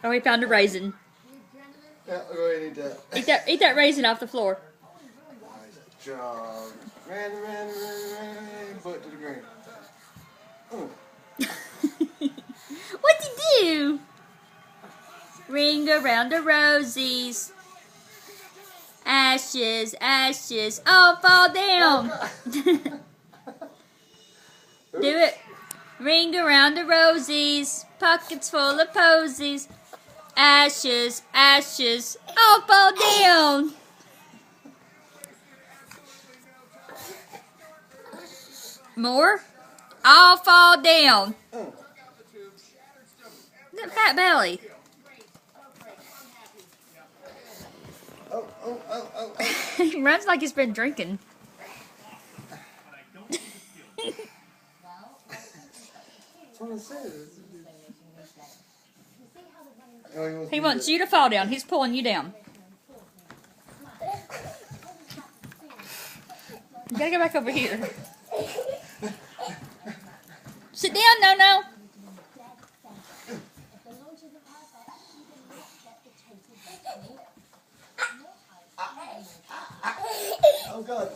Oh, he found a raisin. Yeah, go ahead and eat that. Eat that raisin off the floor. Nice job. Ran, butt to the ground. What'd you do? Ring around the rosies. Ashes, ashes, all fall down. Do it. Ring around the rosies. Pockets full of posies. Ashes, ashes, all fall down. More? All fall down. That fat belly. Oh. He runs like he's been drinking. That's what I said. He wants you to fall down. He's pulling you down. You gotta go back over here. Sit down, no. Oh God.